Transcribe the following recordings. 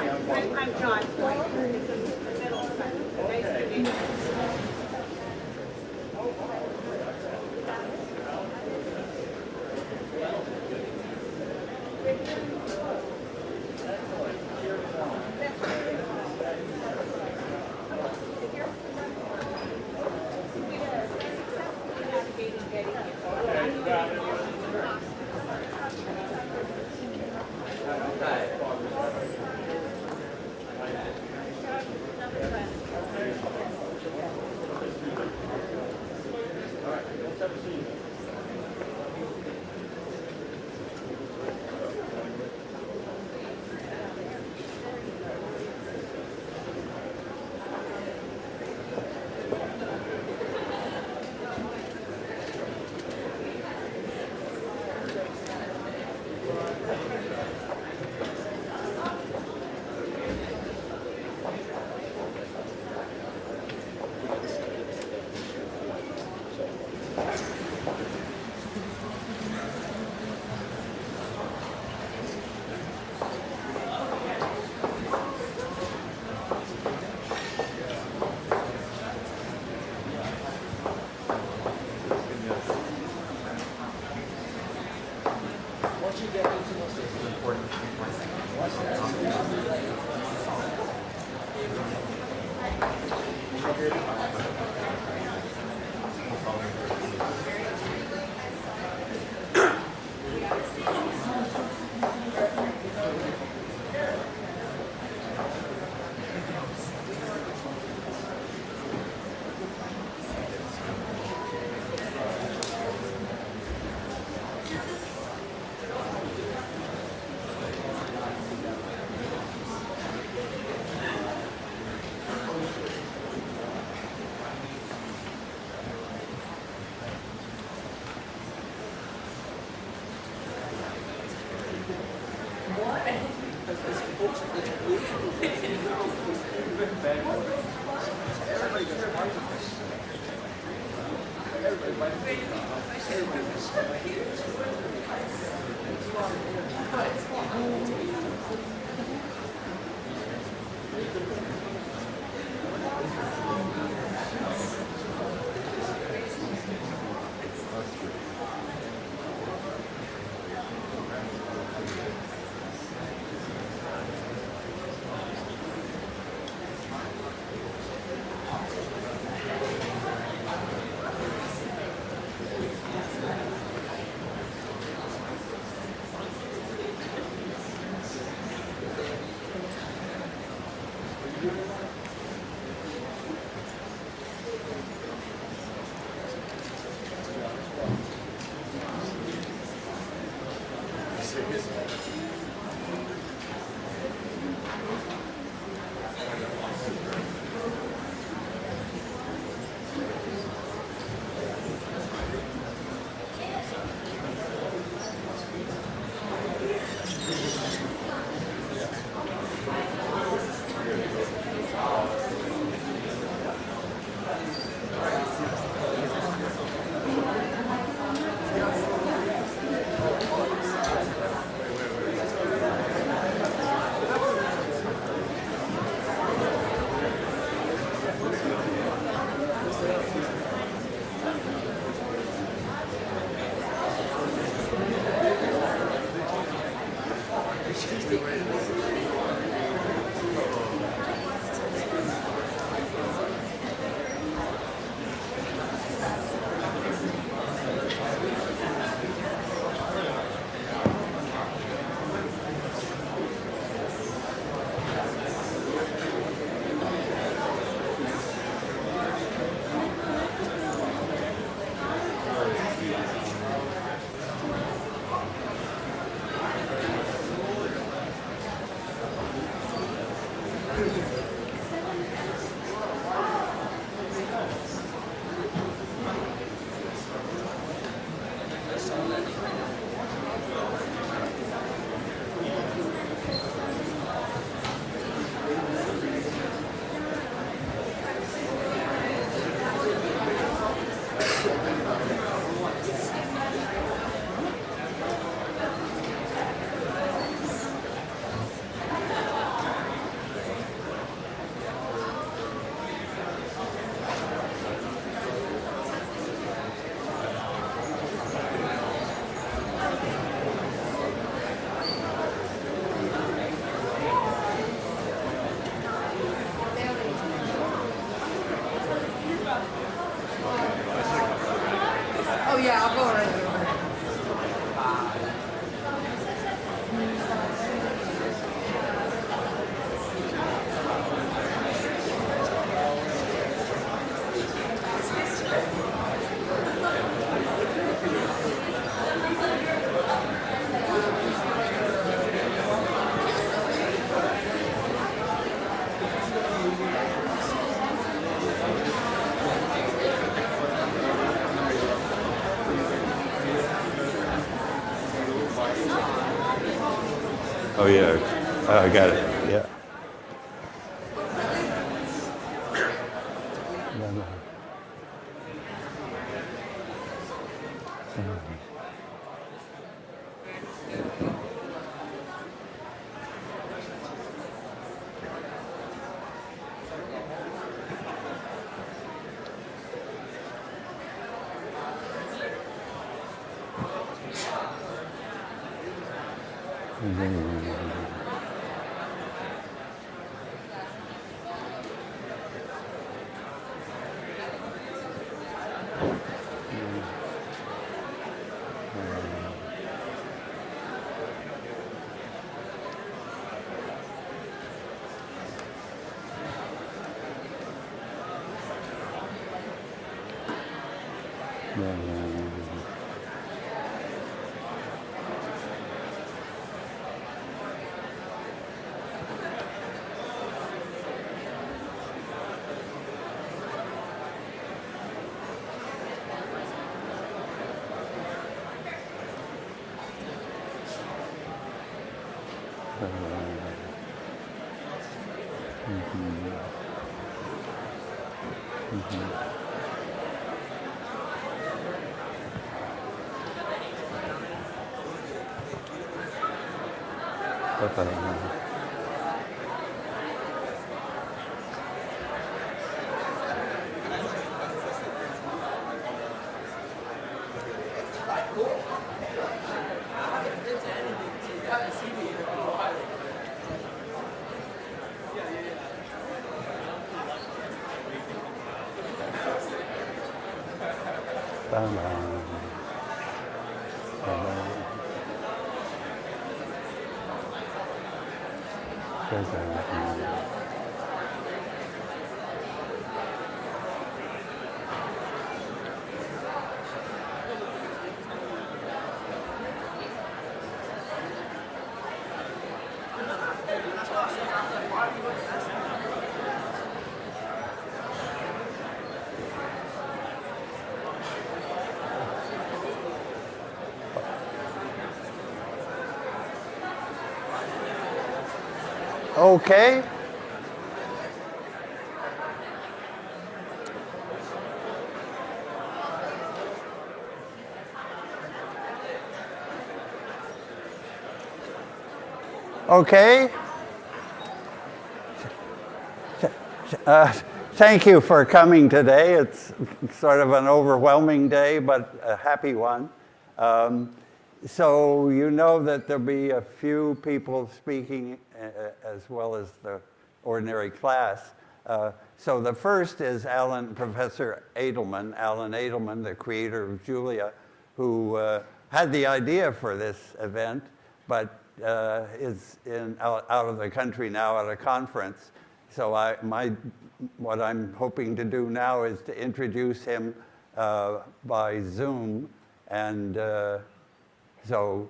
I'm John. Nice to meet you. I got it. Yeah. Okay. Okay. Thank you for coming today. It's sort of an overwhelming day, but a happy one. So you know that there'll be a few people speaking as well as the ordinary class. So the first is Professor Edelman, Alan Edelman, the creator of Julia, who had the idea for this event, but is out of the country now at a conference. So what I'm hoping to do now is to introduce him by Zoom, and so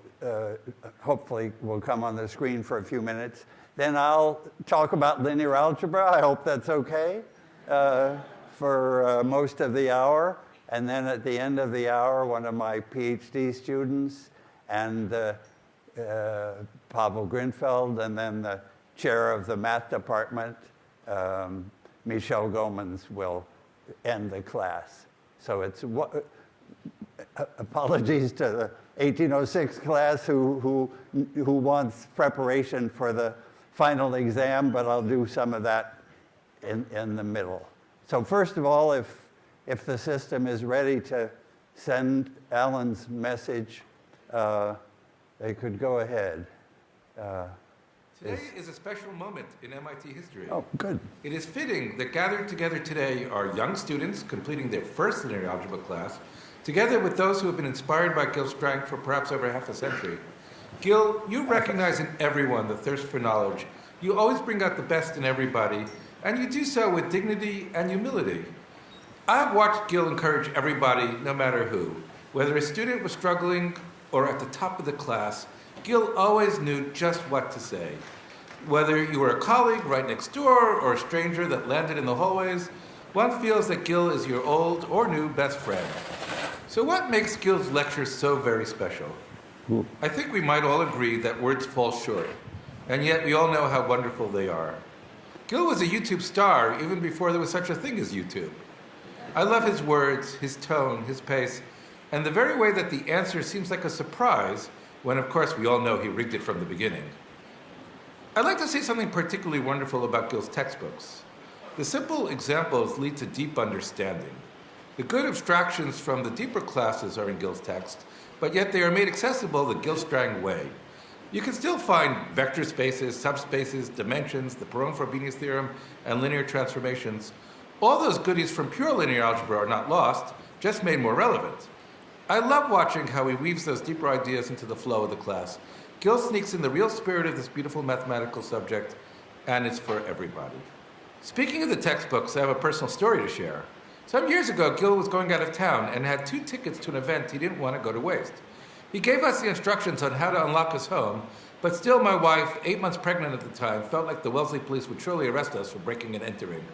hopefully we'll come on the screen for a few minutes. Then I'll talk about linear algebra. I hope that's okay for most of the hour. And then at the end of the hour, one of my PhD students and Pavel Grinfeld, and then the chair of the math department, Michel Gomans, will end the class. So it's apologies to the 1806 class who wants preparation for the final exam, but I'll do some of that in the middle. So first of all, if the system is ready to send Alan's message, they could go ahead. Today is a special moment in MIT history. Oh, good. It is fitting that gathered together today are young students completing their first linear algebra class, together with those who have been inspired by Gil Strang for perhaps over half a century. Gil, you recognize in everyone the thirst for knowledge. You always bring out the best in everybody, and you do so with dignity and humility. I've watched Gil encourage everybody, no matter who. Whether a student was struggling or at the top of the class, Gil always knew just what to say. Whether you were a colleague right next door or a stranger that landed in the hallways, one feels that Gil is your old or new best friend. So what makes Gil's lectures so very special? I think we might all agree that words fall short. And yet we all know how wonderful they are. Gil was a YouTube star even before there was such a thing as YouTube. I love his words, his tone, his pace, and the very way that the answer seems like a surprise when, of course, we all know he rigged it from the beginning. I'd like to say something particularly wonderful about Gil's textbooks. The simple examples lead to deep understanding. The good abstractions from the deeper classes are in Gil's text, but yet they are made accessible the Gilstrang way. You can still find vector spaces, subspaces, dimensions, the Perron-Frobenius theorem, and linear transformations. All those goodies from pure linear algebra are not lost, just made more relevant. I love watching how he weaves those deeper ideas into the flow of the class. Gil sneaks in the real spirit of this beautiful mathematical subject, and it's for everybody. Speaking of the textbooks, I have a personal story to share. Some years ago, Gil was going out of town and had 2 tickets to an event he didn't want to go to waste. He gave us the instructions on how to unlock his home, but still my wife, 8 months pregnant at the time, felt like the Wellesley police would surely arrest us for breaking and entering.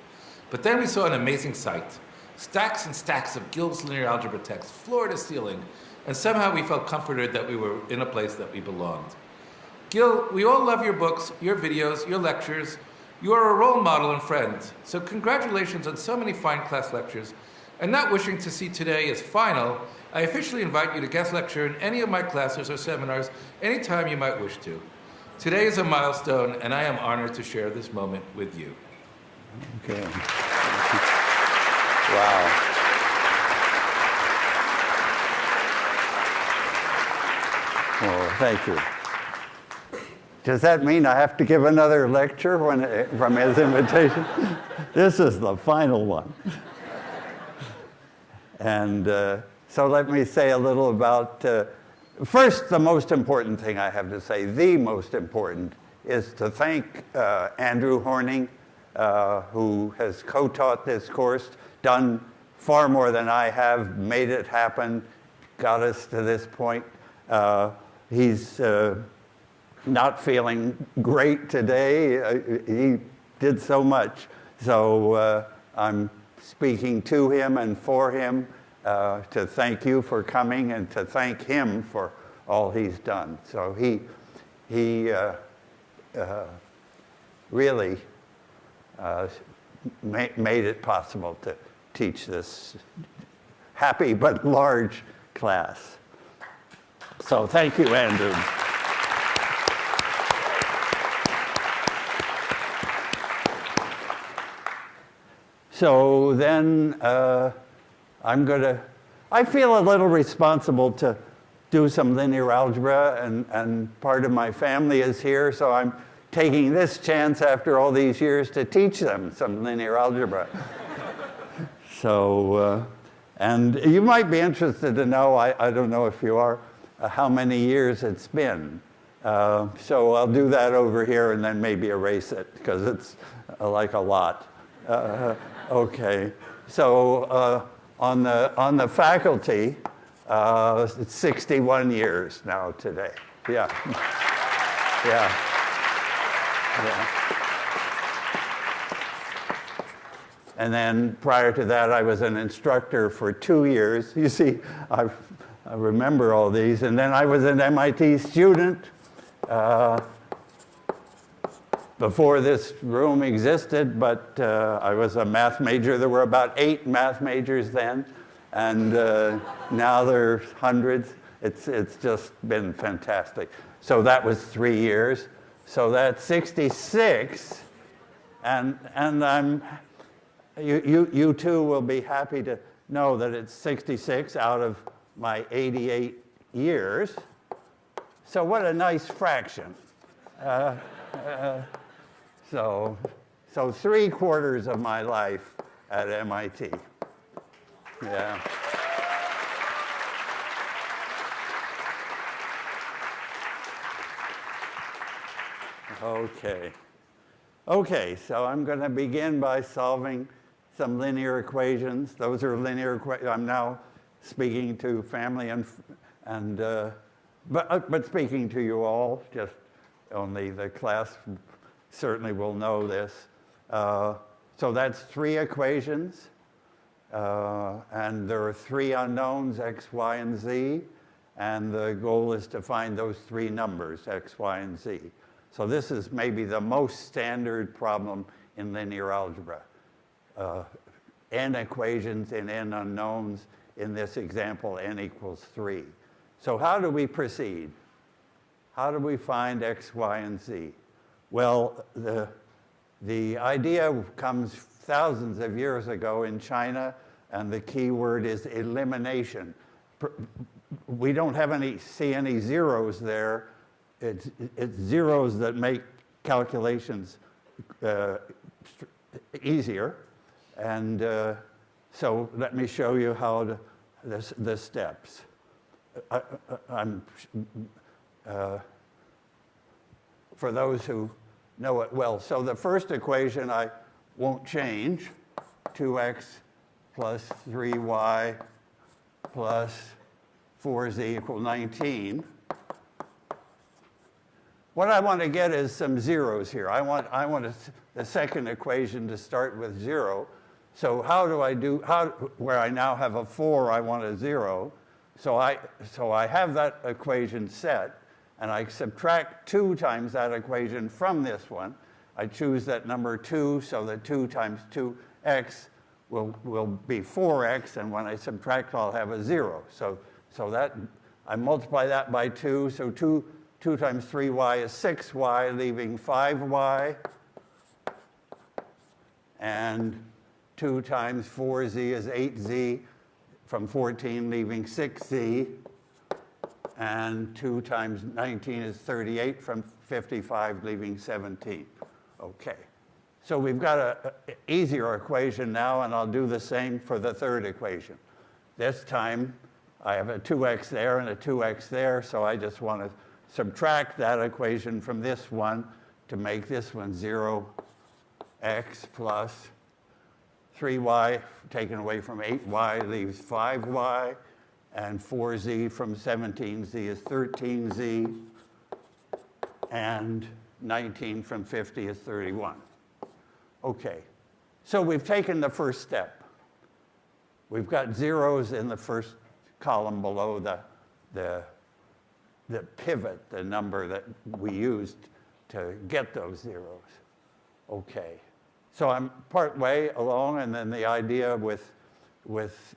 But then we saw an amazing sight. Stacks and stacks of Gil's linear algebra text, floor to ceiling, and somehow we felt comforted that we were in a place that we belonged. Gil, we all love your books, your videos, your lectures. You are a role model and friend, so congratulations on so many fine class lectures. And not wishing to see today as final, I officially invite you to guest lecture in any of my classes or seminars anytime you might wish to. Today is a milestone, and I am honored to share this moment with you. Okay. Wow. Well, thank you. Does that mean I have to give another lecture from his invitation? This is the final one. And so let me say a little about, first, the most important thing I have to say, the most important, is to thank Andrew Horning, who has co-taught this course, done far more than I have, made it happen, got us to this point. He's not feeling great today. He did so much. So I'm speaking to him and for him to thank you for coming and to thank him for all he's done. So he really made it possible to teach this happy but large class. So thank you, Andrew. So then I feel a little responsible to do some linear algebra, and part of my family is here, so I'm taking this chance after all these years to teach them some linear algebra. So, and you might be interested to know, I don't know if you are, how many years it's been. So I'll do that over here and then maybe erase it, because it's like a lot. Okay, so on the faculty, it's 61 years now today. Yeah, yeah, yeah. And then prior to that, I was an instructor for 2 years. You see, I remember all these. And then I was an MIT student. Before this room existed, but I was a math major. There were about 8 math majors then, and now there's hundreds. It's just been fantastic. So that was 3 years. So that's 66, and you too will be happy to know that it's 66 out of my 88 years. So what a nice fraction. So 3/4 of my life at MIT. Yeah. Okay, so I'm going to begin by solving some linear equations. Those are linear equations. I'm now speaking to family but speaking to you all, just only the class certainly will know this. So that's 3 equations, and there are 3 unknowns, x, y, and z, and the goal is to find those 3 numbers, x, y, and z. So this is maybe the most standard problem in linear algebra. N equations in n unknowns. In this example, n equals 3. So how do we proceed? How do we find x, y, and z? Well, the idea comes thousands of years ago in China, and the key word is elimination. We don't see any zeros there. It's zeros that make calculations easier. And so let me show you how the steps. For those who know it well. So the first equation I won't change, 2x plus 3y plus 4z equal 19. What I want to get is some zeros here. I want the second equation to start with 0. So how do I do, where I now have a 4, I want a 0. So I have that equation set, and I subtract 2 times that equation from this one. I choose that number 2, so that 2 times 2x will be 4x, and when I subtract, I'll have a 0. So that I multiply that by 2, so 2 times 3y is 6y, leaving 5y, and 2 times 4z is 8z, from 14 leaving 6z, and 2 times 19 is 38, from 55 leaving 17. Okay, so we've got an easier equation now, and I'll do the same for the third equation. This time I have a 2x there and a 2x there, so I just want to subtract that equation from this one to make this one 0x plus 3y taken away from 8y leaves 5y, and 4z from 17z is 13z, and 19 from 50 is 31. Okay, so we've taken the first step. We've got zeros in the first column below the pivot, the number that we used to get those zeros. Okay, so I'm part way along, and then the idea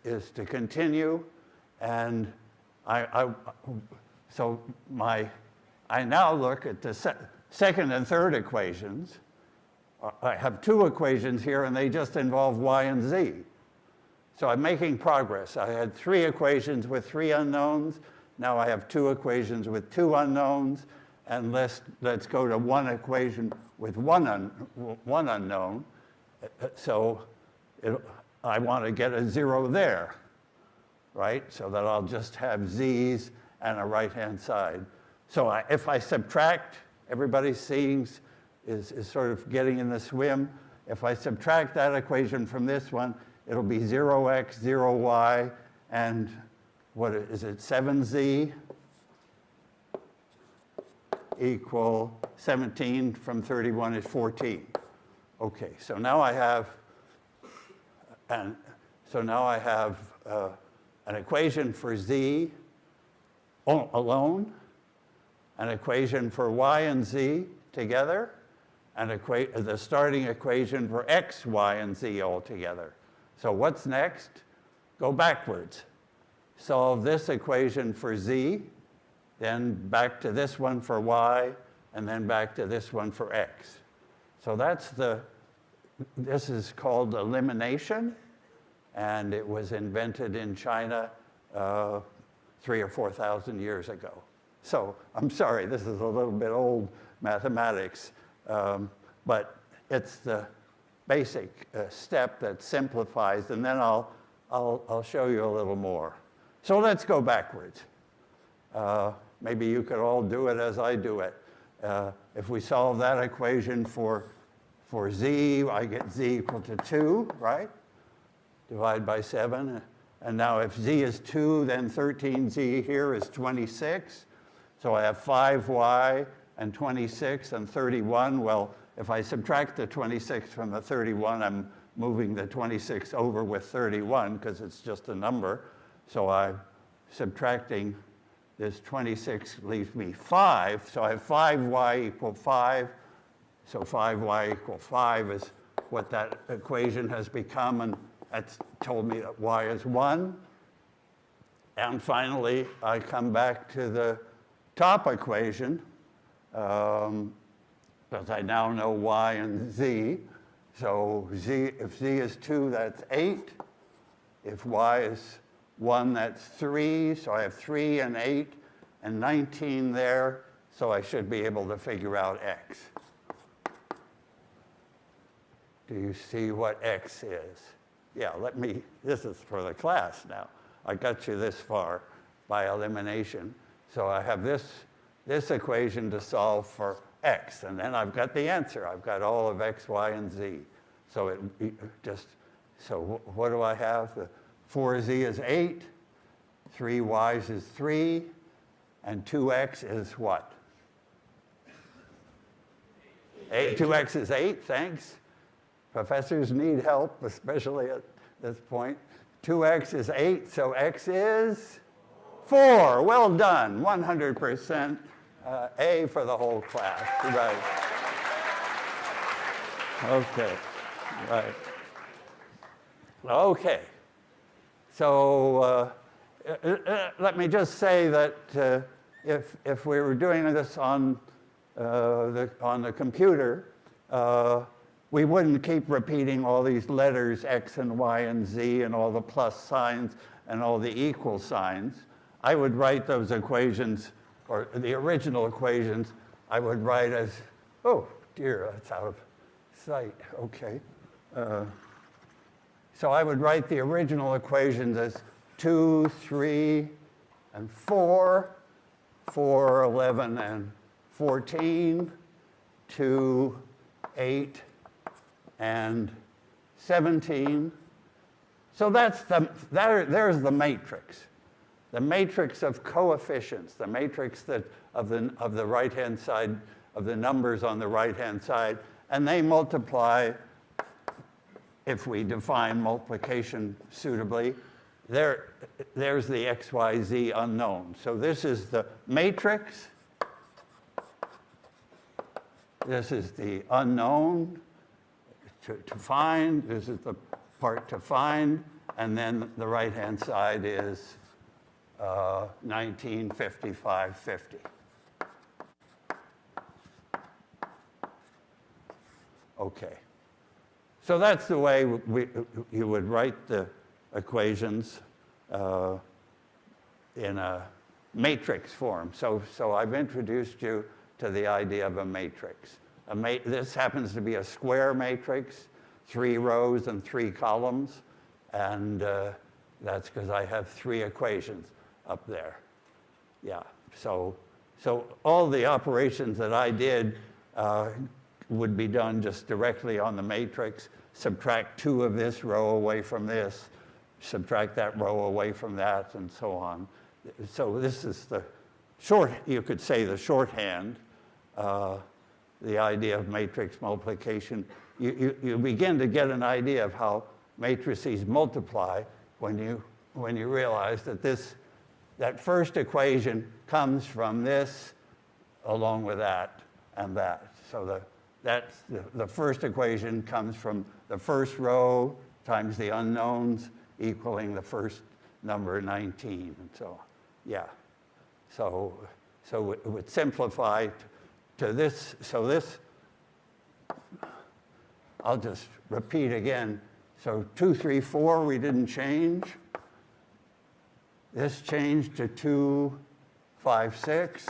is to continue, and I now look at the second and third equations. I have 2 equations here, and they just involve y and z. So I'm making progress. I had 3 equations with 3 unknowns. Now I have 2 equations with 2 unknowns, and let's go to 1 equation with one unknown. So I want to get a 0 there, right? So that I'll just have z's and a right-hand side. So if I subtract, everybody seeing is sort of getting in the swim. If I subtract that equation from this one, it'll be 0x, 0y, and what is it, 7z equal 17 from 31 is 14. Okay, so now I have, an equation for z alone, an equation for y and z together, and the starting equation for x, y, and z all together. So what's next? Go backwards. Solve this equation for z, then back to this one for y, and then back to this one for x. So this is called elimination, and it was invented in China 3,000 or 4,000 years ago. So I'm sorry, this is a little bit old mathematics, but it's the basic step that simplifies, and then I'll show you a little more. So let's go backwards. Maybe you could all do it as I do it. If we solve that equation for z, I get z equal to 2, right? Divide by 7. And now if z is 2, then 13z here is 26. So I have 5y and 26 and 31. Well, if I subtract the 26 from the 31, I'm moving the 26 over with 31 because it's just a number. So I'm subtracting This 26 leaves me 5. So I have 5y equal 5. So 5y equal 5 is what that equation has become, and that's told me that y is 1. And finally, I come back to the top equation, because I now know y and z. So if z is 2, that's 8. If y is 1, that's 3. So I have 3 and 8 and 19 there. So I should be able to figure out x. Do you see what x is? Yeah, this is for the class now. I got you this far by elimination. So I have this equation to solve for x, and then I've got the answer. I've got all of x, y, and z. So what do I have? The 4z is 8, 3y's is 3, and 2x is what? 2x is 8, thanks. Professors need help, especially at this point. 2x is 8, so x is 4. Well done, 100% A for the whole class. Right. Okay, right. Okay, so let me just say that if we were doing this on the computer, we wouldn't keep repeating all these letters, x and y and z, and all the plus signs and all the equal signs. I would write those equations, or the original equations, I would write as, oh dear, that's out of sight, okay. So I would write the original equations as 2, 3, and 4, 4, 11, and 14, 2, 8, and 17. So there's the matrix. The matrix of coefficients, the matrix of the right-hand side, of the numbers on the right-hand side, and they multiply, if we define multiplication suitably. There's the x, y, z unknown. So this is the matrix. This is the unknown to find. This is the part to find. And then the right-hand side is 19, 55, 50. Okay. So that's the way you would write the equations in a matrix form. So I've introduced you to the idea of a matrix. This happens to be a square matrix, 3 rows and 3 columns, and that's because I have 3 equations up there. Yeah, so all the operations that I did would be done just directly on the matrix. Subtract 2 of this row away from this, subtract that row away from that, and so on. So this is the you could say the shorthand, the idea of matrix multiplication. You begin to get an idea of how matrices multiply when you realize that that first equation comes from this along with that and that. So the first equation comes from the first row times the unknowns equaling the first number 19, and so yeah. So it would simplify to this. So this, I'll just repeat again. So 2, 3, 4, we didn't change. This changed to 2, 5, 6.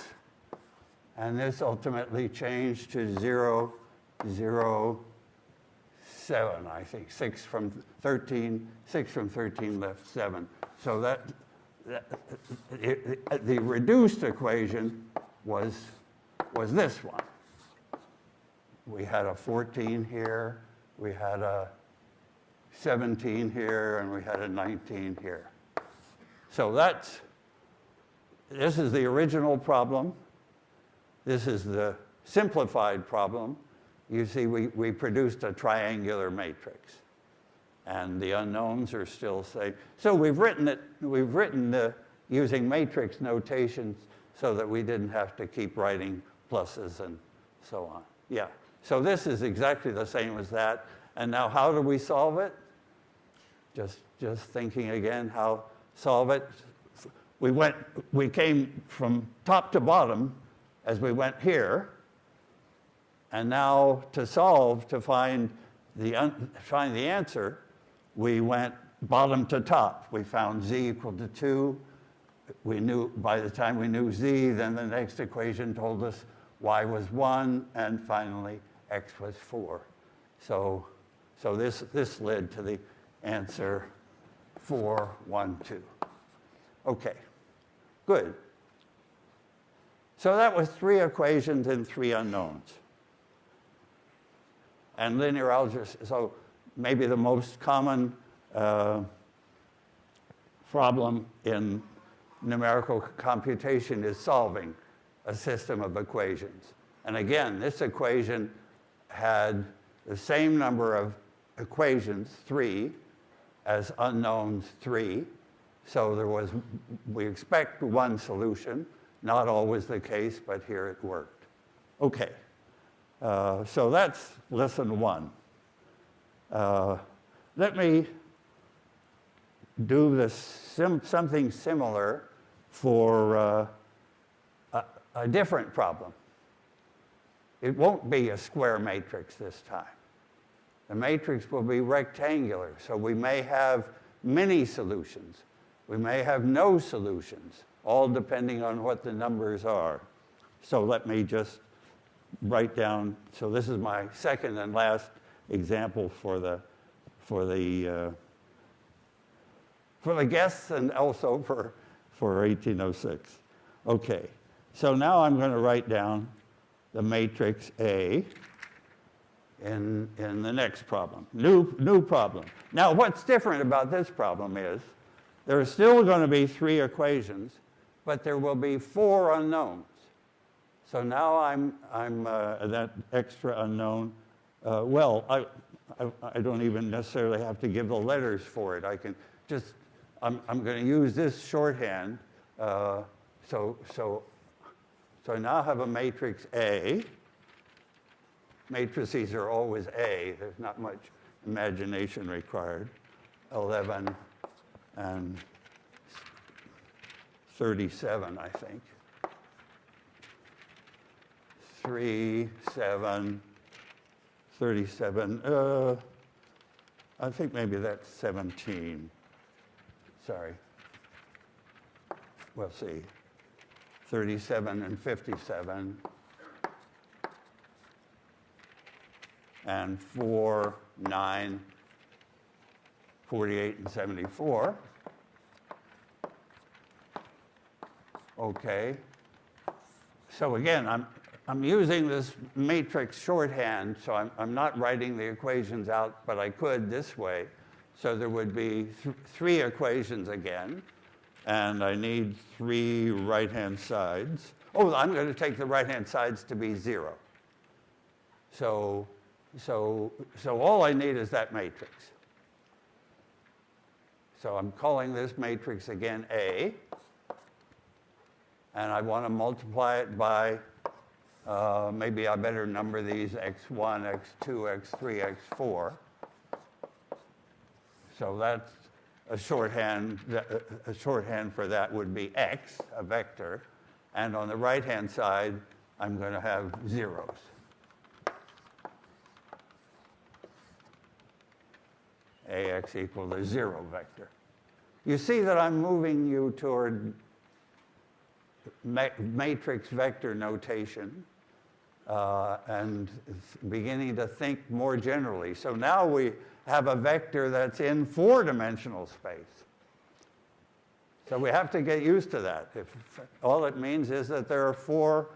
And this ultimately changed to 0, 0, 7, I think. 6 from 13 left 7. So the reduced equation was this one. We had a 14 here, we had a 17 here, and we had a 19 here. So this is the original problem. This is the simplified problem. You see, we produced a triangular matrix, and the unknowns are still safe. So we've written the using matrix notations so that we didn't have to keep writing pluses and so on. Yeah, so this is exactly the same as that. And now how do we solve it? Just thinking again, how solve it. We came from top to bottom as we went here. And now to solve, to find the answer, we went bottom to top. We found z equal to 2. We knew, by the time we knew z, then the next equation told us y was 1, and finally x was 4. So this led to the answer 4, 1, 2. Okay, good. So that was 3 equations and 3 unknowns. And linear algebra, so maybe the most common problem in numerical computation is solving a system of equations. And again, this equation had the same number of equations, 3, as unknowns, 3. So we expect one solution. Not always the case, but here it worked. Okay. So that's lesson 1. Let me do something similar for a different problem. It won't be a square matrix this time. The matrix will be rectangular, so we may have many solutions. We may have no solutions, all depending on what the numbers are. So let me just write down, so this is my second and last example for the guests and also for 1806. Okay, so now I'm going to write down the matrix A in the next problem. New problem. Now what's different about this problem is there are still going to be 3 equations, but there will be 4 unknowns. So now I'm that extra unknown. Well, I don't even necessarily have to give the letters for it. I can just, I'm going to use this shorthand. So I now have a matrix A. Matrices are always A. There's not much imagination required. 11 and 37, I think. 3, 7, 37. I think maybe that's 17. Sorry. We'll see. 37 and 57. And 4, 9, 48 and 74. Okay. So again, I'm using this matrix shorthand, so I'm not writing the equations out, but I could this way. So there would be 3 equations again, and I need 3 right-hand sides. Oh, I'm going to take the right-hand sides to be 0. So all I need is that matrix. So I'm calling this matrix again A, and I want to multiply it by, maybe I better number these x1, x2, x3, x4. So that's a shorthand for that would be x, a vector. And on the right-hand side, I'm going to have zeros. Ax equal to 0 vector. You see that I'm moving you toward matrix vector notation and beginning to think more generally. So now we have a vector that's in 4-dimensional space. So we have to get used to that. If all it means is that there are four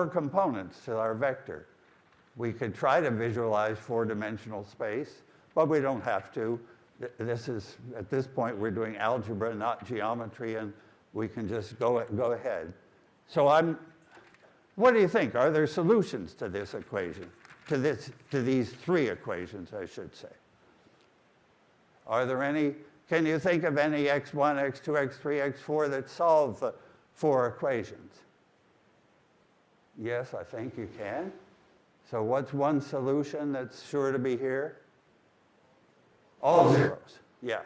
components to our vector. We could try to visualize 4-dimensional space, but we don't have to. At this point, we're doing algebra, not geometry, and we can just go ahead. So what do you think? Are there solutions to this equation? To these 3 equations, I should say. Are there any Can you think of any x1, x2, x3, x4 that solve the 4 equations? Yes, I think you can. So what's one solution that's sure to be here? All zeros. Yeah.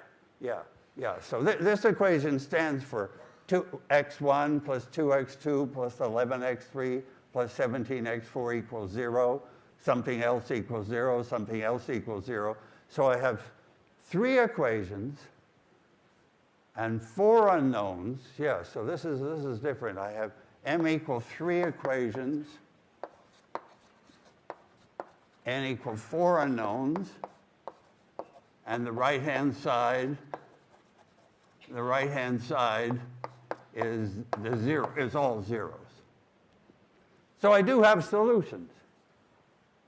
So this equation stands for 2x1 plus 2x2 plus 11x3 plus 17x4 equals 0. Something else equals 0. Something else equals 0. So I have 3 equations and 4 unknowns. Yeah, so this is different. I have m equal 3 equations, n equal 4 unknowns, and the right-hand side is all zeros. So I do have solutions.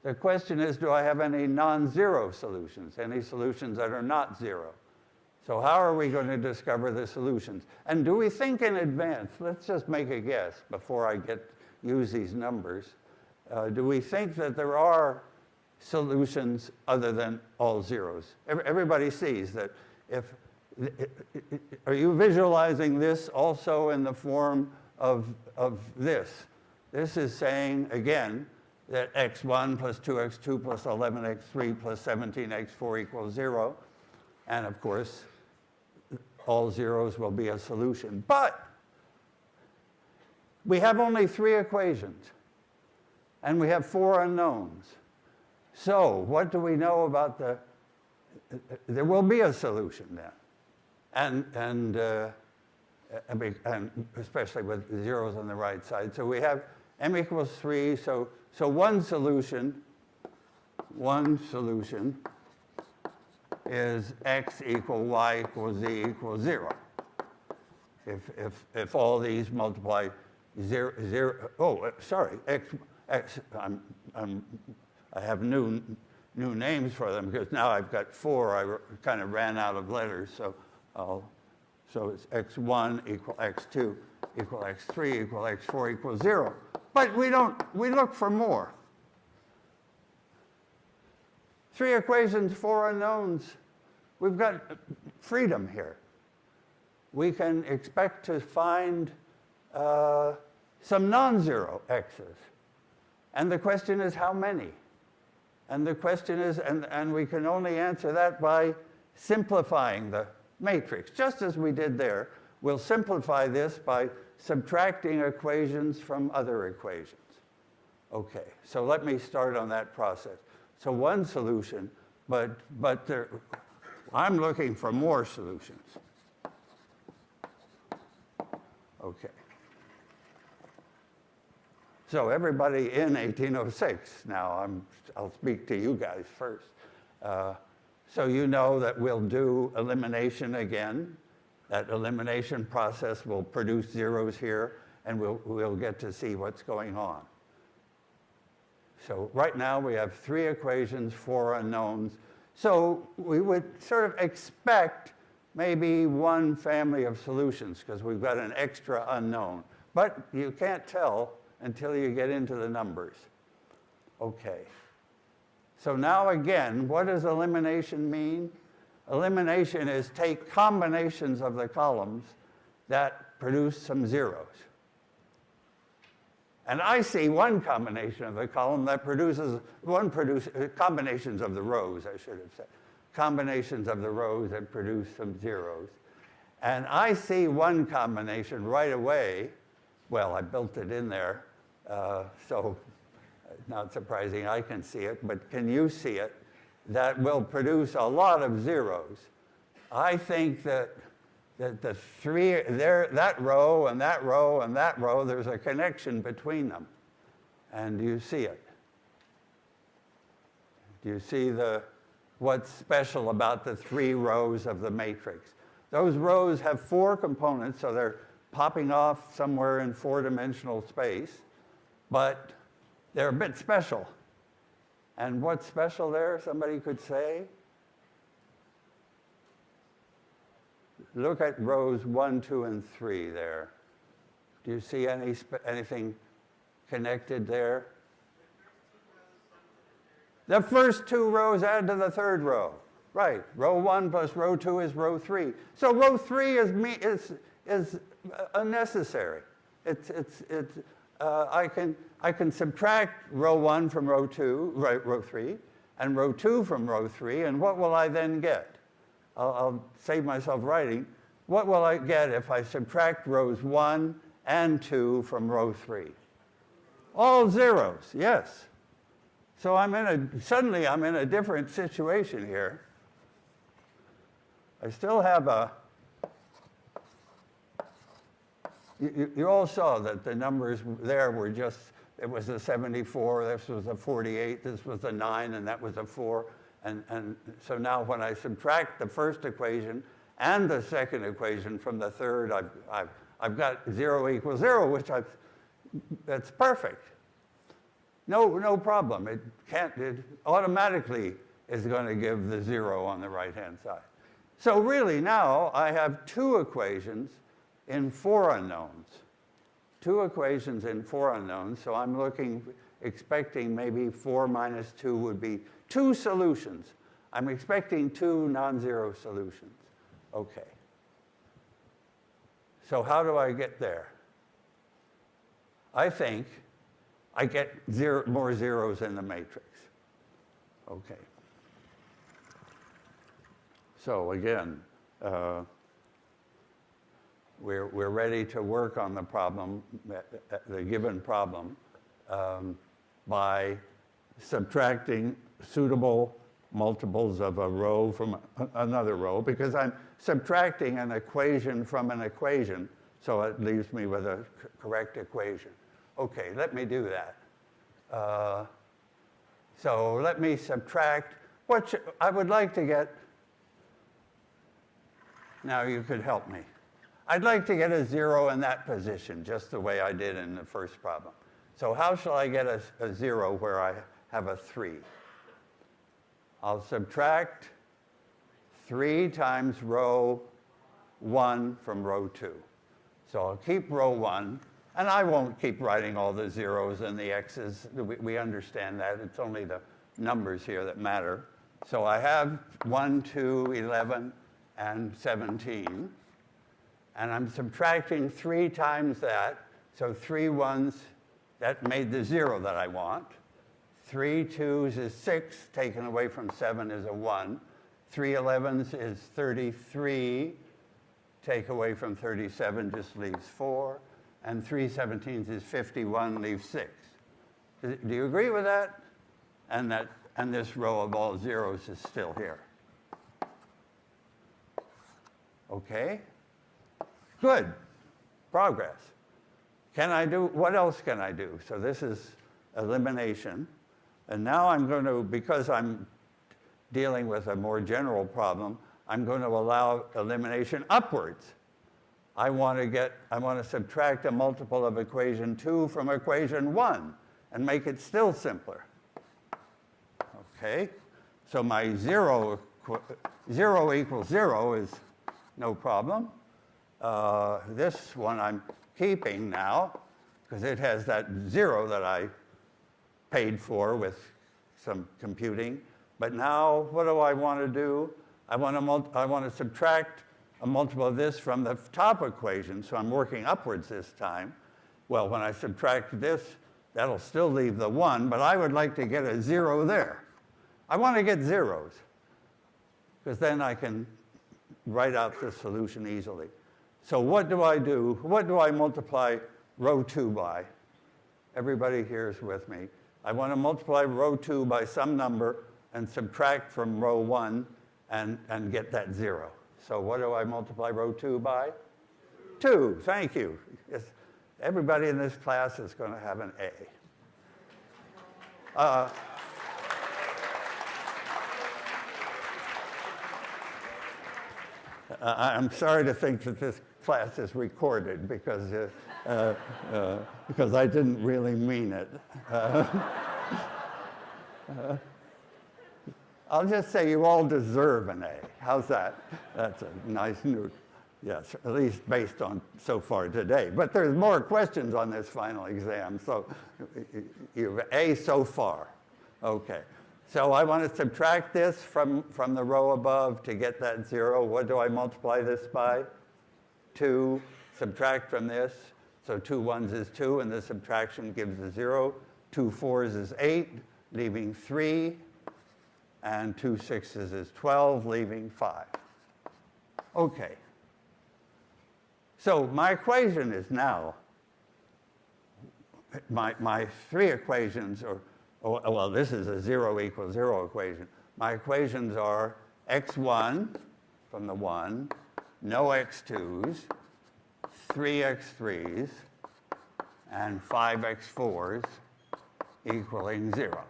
The question is, do I have any non-zero solutions, any solutions that are not zero? So how are we going to discover the solutions? And do we think in advance? Let's just make a guess before I use these numbers. Do we think that there are solutions other than all zeros? Everybody sees that are you visualizing this also in the form of this? This is saying, again, that x1 plus 2x2 plus 11x3 plus 17x4 equals 0. And of course, all zeros will be a solution. But we have only 3 equations, and we have 4 unknowns. So what do we know about there will be a solution then. And especially with zeros on the right side. So we have m equals 3, so one solution is x equal y equals z equals 0. If all these multiply 0, sorry, x I have new names for them because now I've got 4. I kind of ran out of letters, so it's x1 equal x2 equal x3 equal x4 equals 0. But we look for more. 3 equations, 4 unknowns. We've got freedom here. We can expect to find some non-zero x's. And the question is how many? And the question is, and we can only answer that by simplifying the matrix, just as we did there. We'll simplify this by subtracting equations from other equations. Okay, so let me start on that process. So one solution, but I'm looking for more solutions. Okay. So everybody in 1806, now I'll speak to you guys first. So you know that we'll do elimination again. That elimination process will produce zeros here, and we'll get to see what's going on. So right now we have 3 equations, 4 unknowns. So we would sort of expect maybe 1 family of solutions because we've got an extra unknown. But you can't tell until you get into the numbers. Okay. So now again, what does elimination mean? Elimination is take combinations of the columns that produce some zeros. And I see one combination of the column that combinations of the rows, I should have said. Combinations of the rows that produce some zeros. And I see one combination right away. Well, I built it in there, so not surprising I can see it, but can you see it? That will produce a lot of zeros. I think that the 3 there, that row and that row and that row, there's a connection between them. And do you see it? Do you see what's special about the 3 rows of the matrix? Those rows have 4 components, so they're popping off somewhere in 4-dimensional space, but they're a bit special. And what's special there, somebody could say? Look at rows 1, 2, and 3 there. Do you see anything connected there? The first 2 rows add to the 3rd row. Right. Row 1 plus row 2 is row 3. So row 3 is unnecessary. I can subtract row 1 from row 2, right, row 3, and row 2 from row 3, and what will I then get? I'll save myself writing. What will I get if I subtract rows 1 and 2 from row 3? All zeros, yes. So suddenly I'm in a different situation here. I still have you all saw that the numbers there were just, it was a 74, this was a 48, this was a 9, and that was a 4. And so now when I subtract the first equation and the second equation from the third, I've got 0 equals 0, which that's perfect. No problem. It automatically is going to give the 0 on the right-hand side. So really now I have 2 equations in 4 unknowns. 2 equations in 4 unknowns, so I'm expecting maybe 4 minus 2 would be 2 solutions. I'm expecting 2 non-zero solutions. Okay. So how do I get there? I think I get more zeros in the matrix. Okay. So again, we're ready to work on the problem, the given problem, by subtracting suitable multiples of a row from another row, because I'm subtracting an equation from an equation, so it leaves me with a correct equation. Okay, let me do that. So let me subtract I would like to get. Now you could help me. I'd like to get a 0 in that position, just the way I did in the first problem. So how shall I get a 0 where I have a 3? I'll subtract 3 times row 1 from row 2. So I'll keep row 1, and I won't keep writing all the zeros and the x's. We understand that. It's only the numbers here that matter. So I have 1, 2, 11, and 17. And I'm subtracting 3 times that. So 3 1s, that made the 0 that I want. 3 2s is 6, taken away from 7 is a 1. 3 11s is 33, take away from 37 just leaves 4. And 3 17s is 51, leaves 6. Do you agree with that? And this row of all zeros is still here. Okay? Good. Progress. What else can I do? So this is elimination. And now I'm going to, because I'm dealing with a more general problem, I'm going to allow elimination upwards. I want to subtract a multiple of equation 2 from equation 1 and make it still simpler. Okay? So my 0 equals 0 is no problem. This one I'm keeping now because it has that 0 that I paid for with some computing. But now what do I want to do? I want to subtract a multiple of this from the top equation, so I'm working upwards this time. Well, when I subtract this, that'll still leave the 1, but I would like to get a 0 there. I want to get zeros, because then I can write out the solution easily. So what do I do? What do I multiply row 2 by? Everybody here is with me. I want to multiply row 2 by some number and subtract from row 1 and get that 0. So what do I multiply row 2 by? 2. Thank you. Yes. Everybody in this class is going to have an A. I'm sorry to think that this class is recorded because I didn't really mean it. I'll just say you all deserve an A. How's that? That's a nice new, yes, at least based on so far today. But there's more questions on this final exam, so you have A so far. Okay. So I want to subtract this from the row above to get that 0. What do I multiply this by? 2. Subtract from this. So 2 ones is 2, and the subtraction gives a 0. 2 fours is 8, leaving 3. And 2 sixes is 12, leaving 5. Okay. So my equation is now, my three equations are, well, this is a 0 equals 0 equation. My equations are x1 from the 1, no x2s, 3x3s, and 5x4s equaling 0.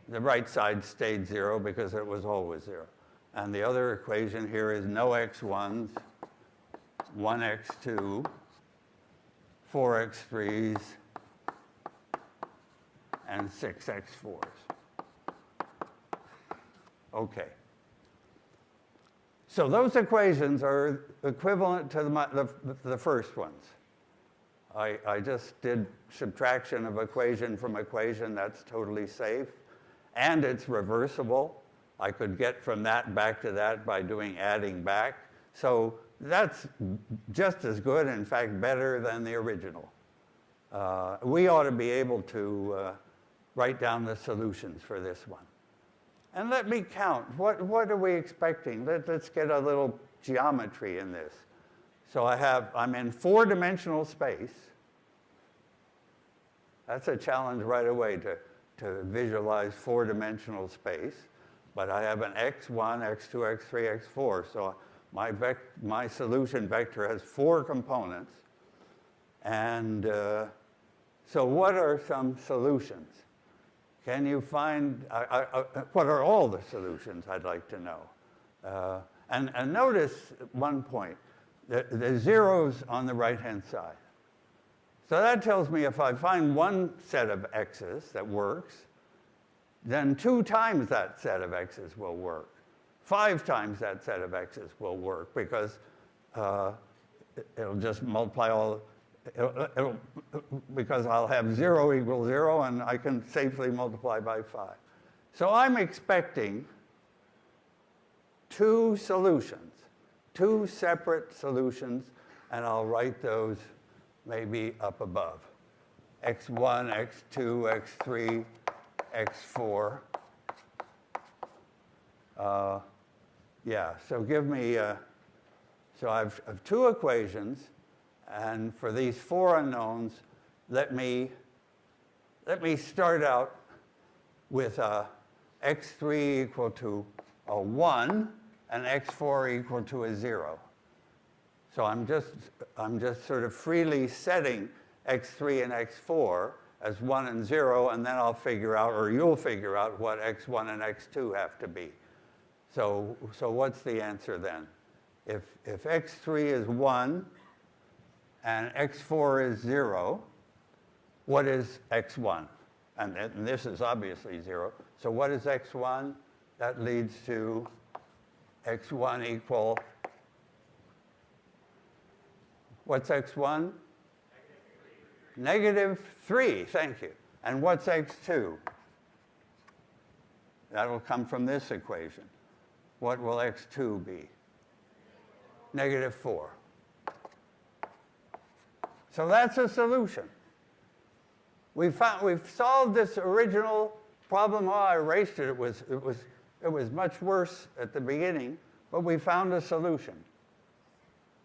The right side stayed 0 because it was always 0. And the other equation here is no x1s, 1x2, 4x3s, and 6x4s. Okay. So those equations are equivalent to the first ones. I just did subtraction of equation from equation. That's totally safe. And it's reversible. I could get from that back to that by doing adding back. So that's just as good, in fact, better than the original. We ought to be able to write down the solutions for this one. And let me count. What are we expecting? Let's get a little geometry in this. So I'm in 4-dimensional space. That's a challenge right away to visualize 4-dimensional space. But I have an x1, x2, x3, x4. So my solution vector has 4 components. And so what are some solutions? Can you find, what are all the solutions, I'd like to know. And notice one point, the zeros on the right-hand side. So that tells me if I find one set of x's that works, then 2 times that set of x's will work. 5 times that set of x's will work because it'll just multiply all, because I'll have 0 equals 0, and I can safely multiply by 5. So I'm expecting 2 solutions, 2 separate solutions, and I'll write those maybe up above. x1, x2, x3, x4. Yeah, so give me, so I've 2 equations, and for these 4 unknowns, let me start out with x3 equal to a 1 and x4 equal to a 0. So I'm just sort of freely setting x3 and x4 as 1 and 0, and then I'll figure out, or you'll figure out, what x1 and x2 have to be. So what's the answer then? If x3 is 1 and x4 is 0, what is x1? And this is obviously 0. So what is x1? That leads to x1 equal, what's x1? -3, thank you. And what's x2? That'll come from this equation. What will x2 be? -4. So that's a solution. We've solved this original problem. Oh, I erased it. It was much worse at the beginning, but we found a solution.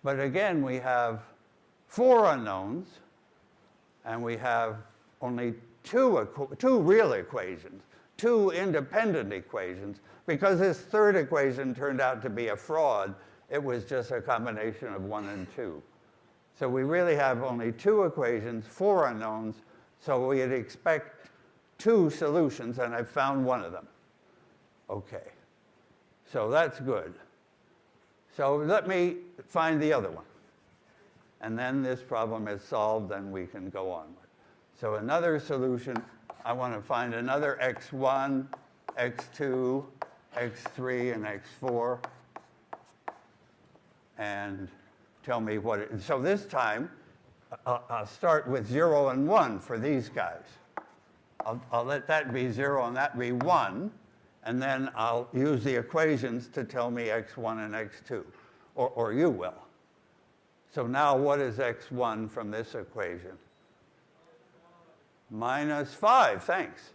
But again, we have 4 unknowns, and we have only two real equations, 2 independent equations. Because this third equation turned out to be a fraud, it was just a combination of 1 and 2. So we really have only 2 equations, 4 unknowns, so we'd expect 2 solutions, and I've found one of them. Okay, so that's good. So let me find the other one. And then this problem is solved, and we can go on. So another solution, I want to find another x1, x2, x3, and x4. And tell me what it is. So this time, I'll start with 0 and 1 for these guys. I'll let that be 0 and that be 1, and then I'll use the equations to tell me x1 and x2, or you will. So now what is x1 from this equation? Minus 5, thanks.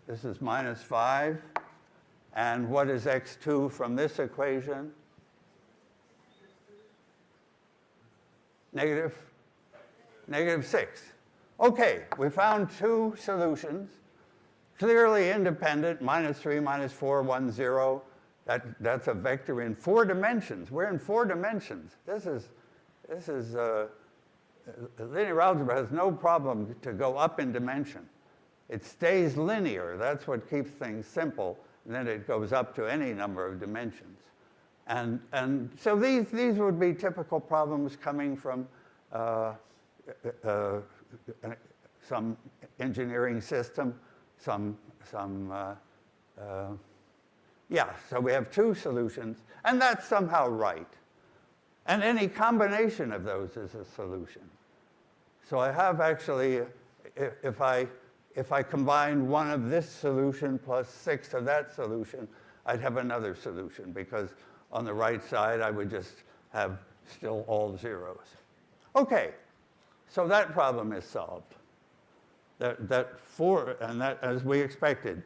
This is minus 5. And what is x2 from this equation? Negative 6. Okay, we found two solutions, clearly independent, minus 3, minus 4, 1, 0. That's a vector in 4 dimensions. We're in 4 dimensions. Linear algebra has no problem to go up in dimension. It stays linear. That's what keeps things simple. And then it goes up to any number of dimensions. And so these would be typical problems coming from some engineering system, so we have two solutions, and that's somehow right. And any combination of those is a solution. So I have actually, if I combine one of this solution plus 6 of that solution, I'd have another solution, because on the right side I would just have still all zeros. Okay, so that problem is solved. That as we expected.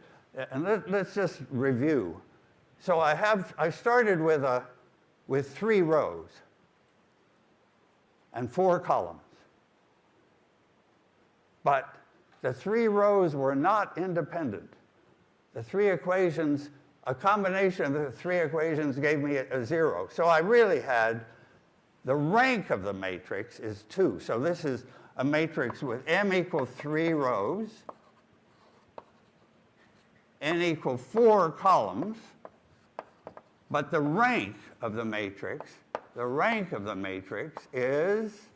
And let's just review. So I started with 3 rows and 4 columns. But the 3 rows were not independent. The 3 equations, a combination of the 3 equations gave me a 0. So I really had, the rank of the matrix is 2. So this is a matrix with m equal 3 rows, n equal 4 columns, but the rank of the matrix is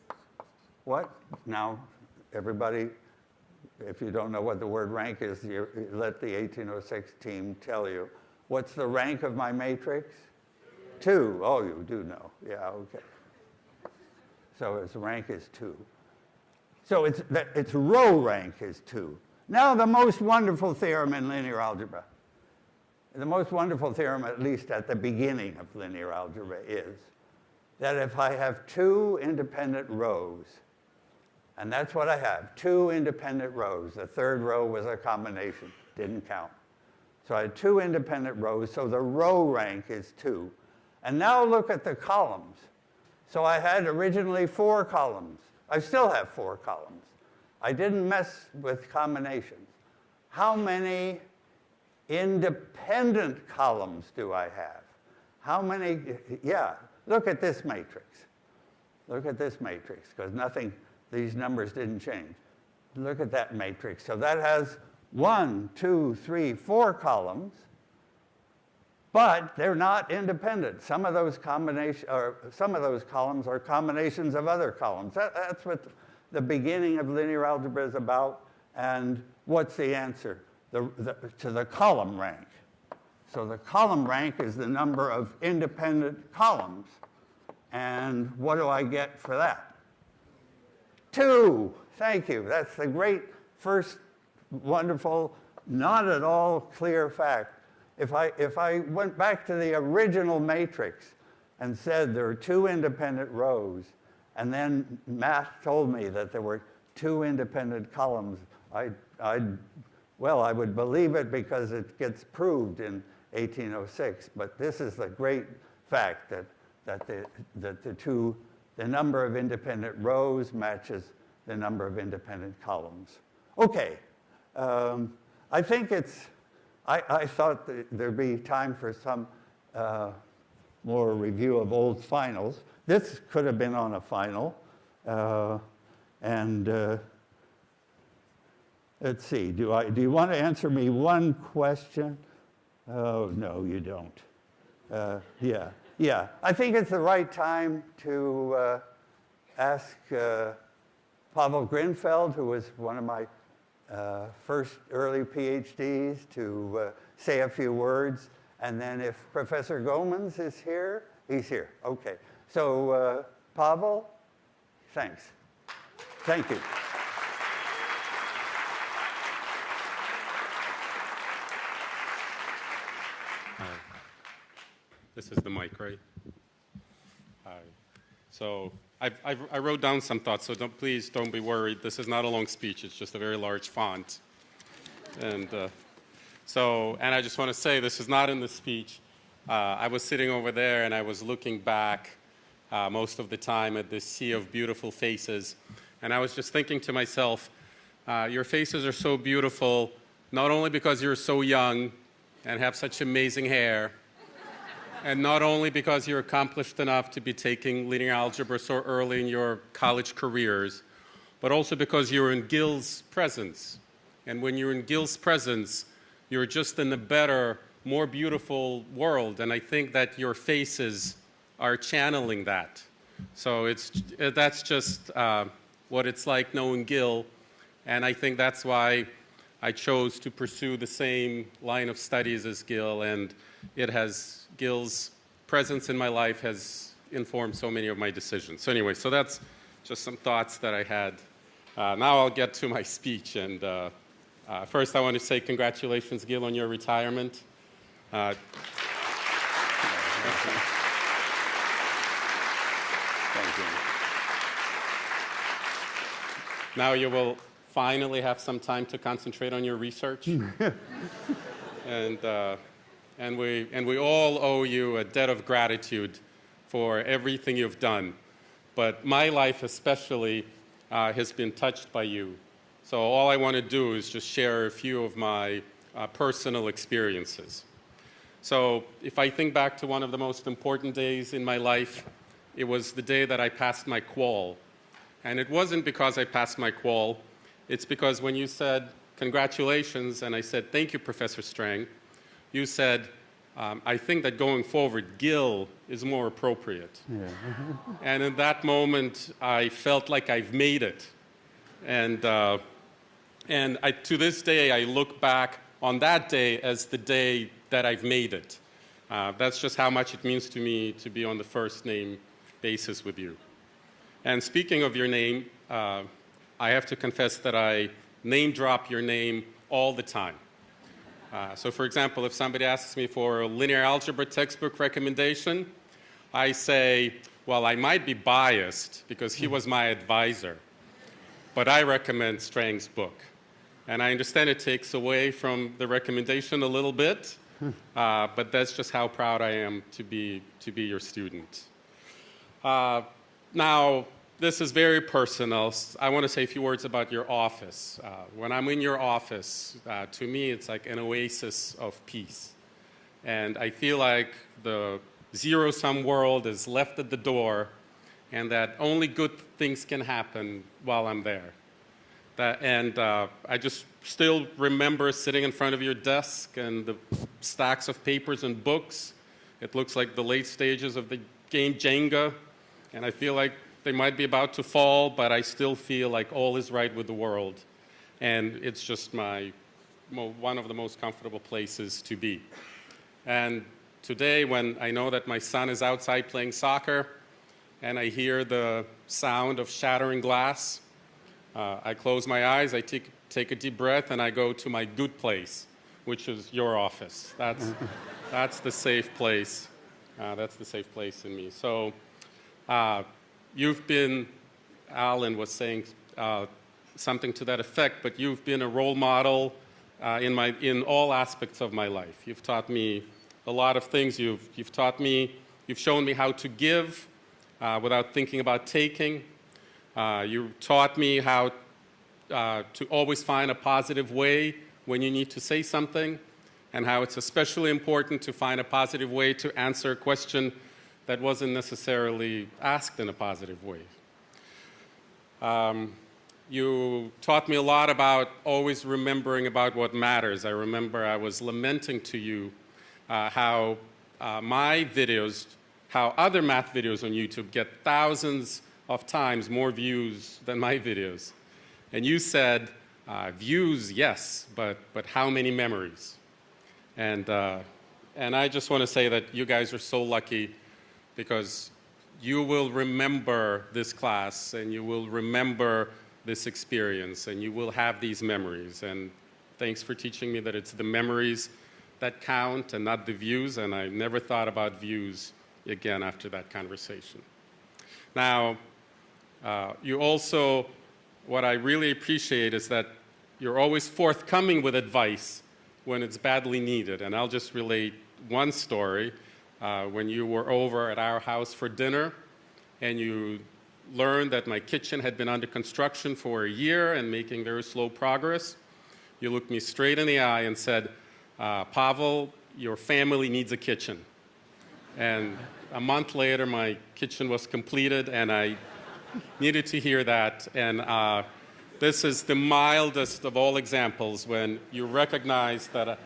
what? Now, everybody, if you don't know what the word rank is, you let the 1806 team tell you. What's the rank of my matrix? 2. Oh, you do know. Yeah, okay. So its rank is 2. So its row rank is 2. Now the most wonderful theorem in linear algebra, the most wonderful theorem, at least at the beginning of linear algebra, is that if I have 2 independent rows, and that's what I have, 2 independent rows. The third row was a combination, didn't count. So I had 2 independent rows, so the row rank is 2. And now look at the columns. So I had originally 4 columns. I still have 4 columns. I didn't mess with combinations. How many independent columns do I have? How many, look at this matrix. Look at this matrix, because these numbers didn't change. Look at that matrix. So that has 1, 2, 3, 4 columns, but they're not independent. Some of those columns are combinations of other columns. That's what the beginning of linear algebra is about. And what's the answer? To the column rank. So the column rank is the number of independent columns. And what do I get for that? 2. Thank you. That's the great first wonderful, not at all clear fact. If I went back to the original matrix and said there are 2 independent rows, and then math told me that there were 2 independent columns, I would believe it because it gets proved in 1806. But this is the great fact that the number of independent rows matches the number of independent columns. Okay, I think I thought that there'd be time for some more review of old finals. This could have been on a final. Let's see, do you want to answer me one question? Oh, no, you don't. Yeah. I think it's the right time to ask Pavel Grinfeld, who was one of my first early PhDs, to say a few words. And then if Professor Gomans is here, he's here. Okay. So, Pavel, thanks. Thank you. This is the mic, right? So I wrote down some thoughts, so please don't be worried. This is not a long speech. It's just a very large font. And and I just want to say, this is not in the speech. I was sitting over there, and I was looking back most of the time at this sea of beautiful faces. And I was just thinking to myself, your faces are so beautiful, not only because you're so young and have such amazing hair, and not only because you're accomplished enough to be taking linear algebra so early in your college careers, but also because you're in Gil's presence. And when you're in Gil's presence, you're just in a better, more beautiful world. And I think that your faces are channeling that. So that's just what it's like knowing Gil. And I think that's why I chose to pursue the same line of studies as Gil. And Gil's presence in my life has informed so many of my decisions. So anyway, so that's just some thoughts that I had. Now I'll get to my speech. And first I want to say congratulations, Gil, on your retirement. Thank you. Now you will finally have some time to concentrate on your research. And we all owe you a debt of gratitude for everything you've done. But my life especially has been touched by you. So all I want to do is just share a few of my personal experiences. So if I think back to one of the most important days in my life, it was the day that I passed my qual. And it wasn't because I passed my qual. It's because when you said, congratulations, and I said, thank you, Professor Strang, you said, I think that going forward, Gil is more appropriate. Yeah. And in that moment, I felt like I've made it. And to this day, I look back on that day as the day that I've made it. That's just how much it means to me to be on the first name basis with you. And speaking of your name, I have to confess that I name drop your name all the time. So for example, if somebody asks me for a linear algebra textbook recommendation, I say, well, I might be biased because he was my advisor, but I recommend Strang's book. And I understand it takes away from the recommendation a little bit, but that's just how proud I am to be your student. Now, this is very personal. I want to say a few words about your office. When I'm in your office, to me, it's like an oasis of peace. And I feel like the zero-sum world is left at the door and that only good things can happen while I'm there. I just still remember sitting in front of your desk and the stacks of papers and books. It looks like the late stages of the game Jenga, and I feel like they might be about to fall, but I still feel like all is right with the world. And it's just one of the most comfortable places to be. And today, when I know that my son is outside playing soccer, and I hear the sound of shattering glass, I close my eyes, I take a deep breath, and I go to my good place, which is your office. That's the safe place. That's the safe place in me. So Alan was saying something to that effect, but you've been a role model in all aspects of my life. You've taught me a lot of things. You've shown me how to give without thinking about taking. You taught me how to always find a positive way when you need to say something, and how it's especially important to find a positive way to answer a question that wasn't necessarily asked in a positive way. You taught me a lot about always remembering about what matters. I remember I was lamenting to you how my videos, how other math videos on YouTube get thousands of times more views than my videos. And you said, views, yes, but how many memories? And I just want to say that you guys are so lucky, because you will remember this class, and you will remember this experience, and you will have these memories. And thanks for teaching me that it's the memories that count and not the views, and I never thought about views again after that conversation. Now, you also, what I really appreciate is that you're always forthcoming with advice when it's badly needed. And I'll just relate one story. When you were over at our house for dinner and you learned that my kitchen had been under construction for a year and making very slow progress, you looked me straight in the eye and said, Pavel, your family needs a kitchen. And a month later, my kitchen was completed, and I needed to hear that. And this is the mildest of all examples when you recognize that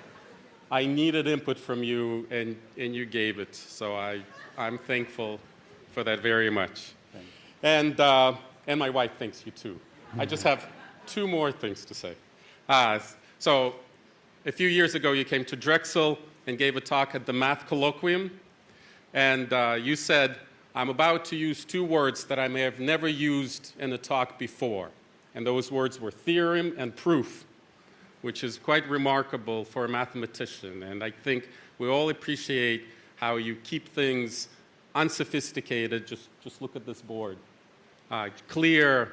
I needed input from you, and you gave it. So I'm thankful for that very much. And my wife thanks you, too. I just have two more things to say. So a few years ago, you came to Drexel and gave a talk at the Math Colloquium. And you said, I'm about to use two words that I may have never used in a talk before. And those words were theorem and proof, which is quite remarkable for a mathematician. And I think we all appreciate how you keep things unsophisticated. Just look at this board. Clear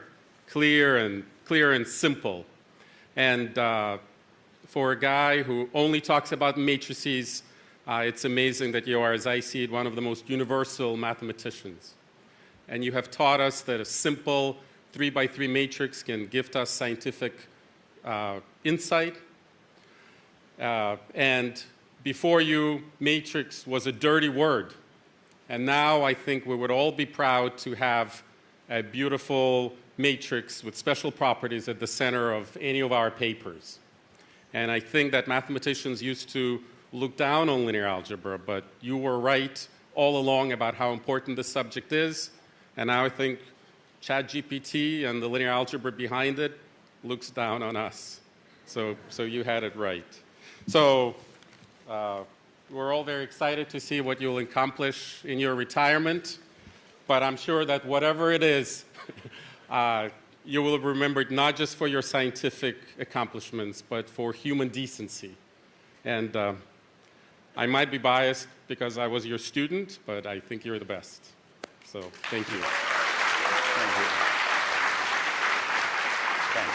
and simple. And for a guy who only talks about matrices, it's amazing that you are, as I see it, one of the most universal mathematicians. And you have taught us that a simple 3x3 matrix can gift us scientific insight. And before you, matrix was a dirty word. And now I think we would all be proud to have a beautiful matrix with special properties at the center of any of our papers. And I think that mathematicians used to look down on linear algebra, but you were right all along about how important this subject is. And now I think ChatGPT and the linear algebra behind it looks down on us. So you had it right. So we're all very excited to see what you'll accomplish in your retirement. But I'm sure that whatever it is, you will be remembered not just for your scientific accomplishments, but for human decency. And I might be biased because I was your student, but I think you're the best. So thank you. Thank you. Thank you.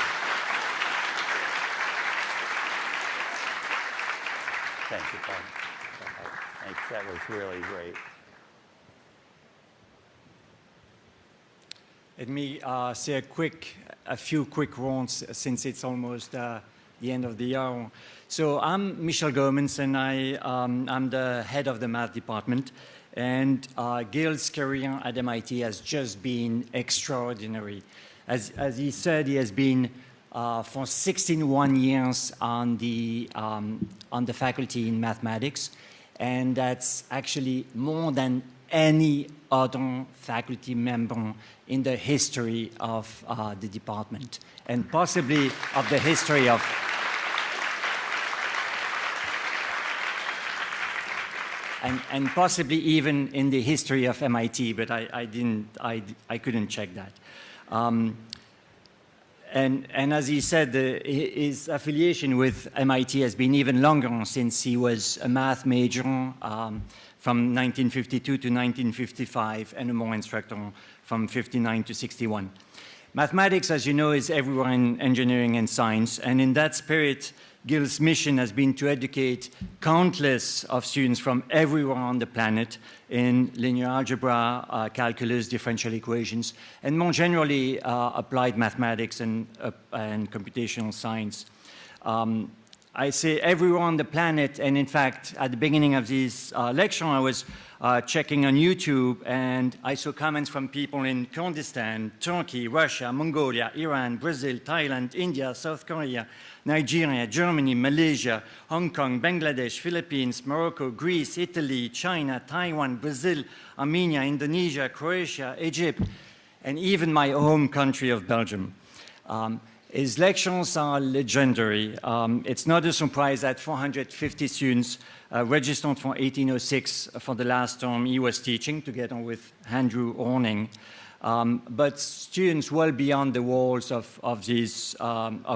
Thank you, Paul. Thanks. That was really great. Let me say a few quick rounds since it's almost the end of the year. So I'm Michel Gomens, and I'm the head of the math department. And Gil's career at MIT has just been extraordinary. As he said, he has been for 61 years on the faculty in mathematics, and that's actually more than any other faculty member in the history of the department, and possibly of the history of and possibly even in the history of MIT, but I couldn't check that. And as he said, his affiliation with MIT has been even longer, since he was a math major from 1952 to 1955, and a more instructor from 59 to 61. Mathematics, as you know, is everywhere in engineering and science, and in that spirit, Gil's mission has been to educate countless of students from everywhere on the planet in linear algebra, calculus, differential equations, and more generally, applied mathematics and computational science. I say everywhere on the planet, and in fact, at the beginning of this lecture, I was checking on YouTube, and I saw comments from people in Kurdistan, Turkey, Russia, Mongolia, Iran, Brazil, Thailand, India, South Korea, Nigeria, Germany, Malaysia, Hong Kong, Bangladesh, Philippines, Morocco, Greece, Italy, China, Taiwan, Brazil, Armenia, Indonesia, Croatia, Egypt, and even my home country of Belgium. His lectures are legendary. It's not a surprise that 450 students registered for 1806 for the last term he was teaching, together with Andrew Horning. But students well beyond the walls of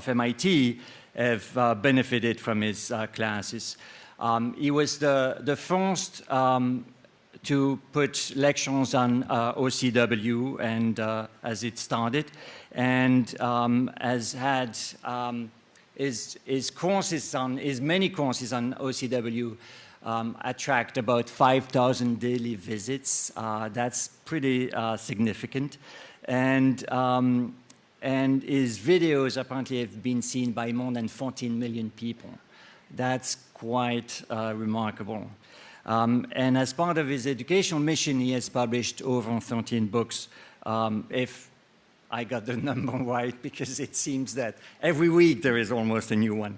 MIT have benefited from his classes. He was the first to put lectures on OCW and as it started, and has had his many courses on OCW attract about 5,000 daily visits. That's pretty significant. And his videos apparently have been seen by more than 14 million people. That's quite remarkable. And as part of his educational mission, he has published over 13 books. If I got the number right, because it seems that every week there is almost a new one.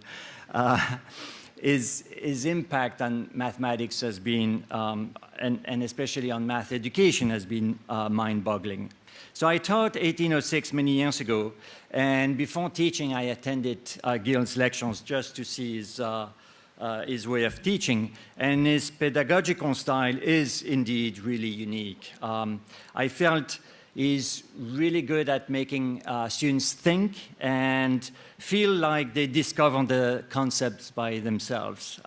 His impact on mathematics has been, and especially on math education, has been mind-boggling. So I taught 1806 many years ago, and before teaching, I attended Gil's lectures just to see his way of teaching, and his pedagogical style is indeed really unique. I felt he's really good at making students think and feel like they discover the concepts by themselves.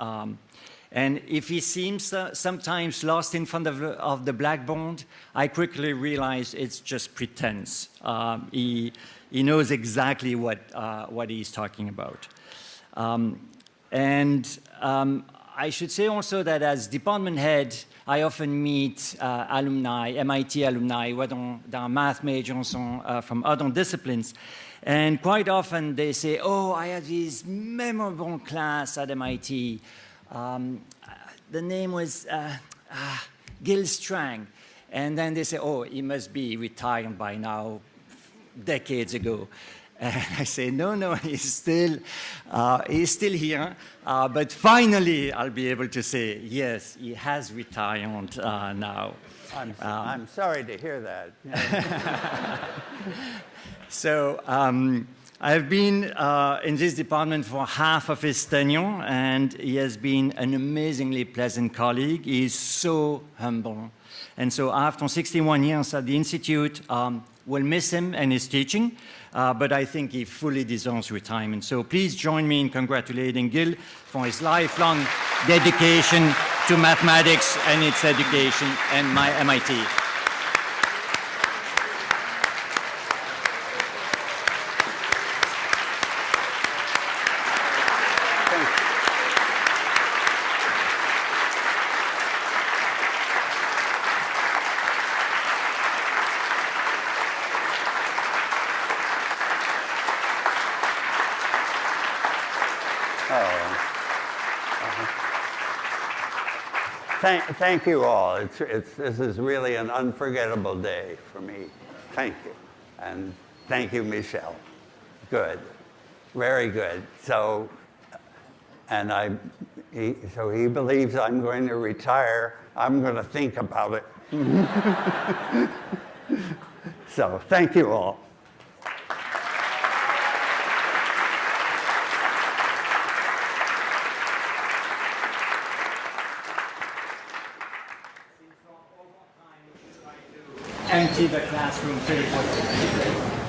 And if he seems sometimes lost in front of the blackboard, I quickly realize it's just pretense. He knows exactly what he's talking about. I should say also that as department head, I often meet alumni, MIT alumni, whether they are math majors or from other disciplines. And quite often they say, oh, I had this memorable class at MIT. The name was Gil Strang. And then they say, oh, he must be retired by now, decades ago. And I say, no, he's still here. But finally, I'll be able to say, yes, he has retired now. I'm sorry to hear that. So I've been in this department for half of his tenure, and he has been an amazingly pleasant colleague. He is so humble. And so after 61 years at the Institute, we'll miss him and his teaching. But I think he fully deserves retirement. So please join me in congratulating Gil for his lifelong dedication to mathematics and its education and my MIT. Thank you all. This is really an unforgettable day for me. Thank you. And thank you, Michel. Good. Very good. So he believes I'm going to retire. I'm going to think about it. So thank you all. Empty the classroom pretty quickly.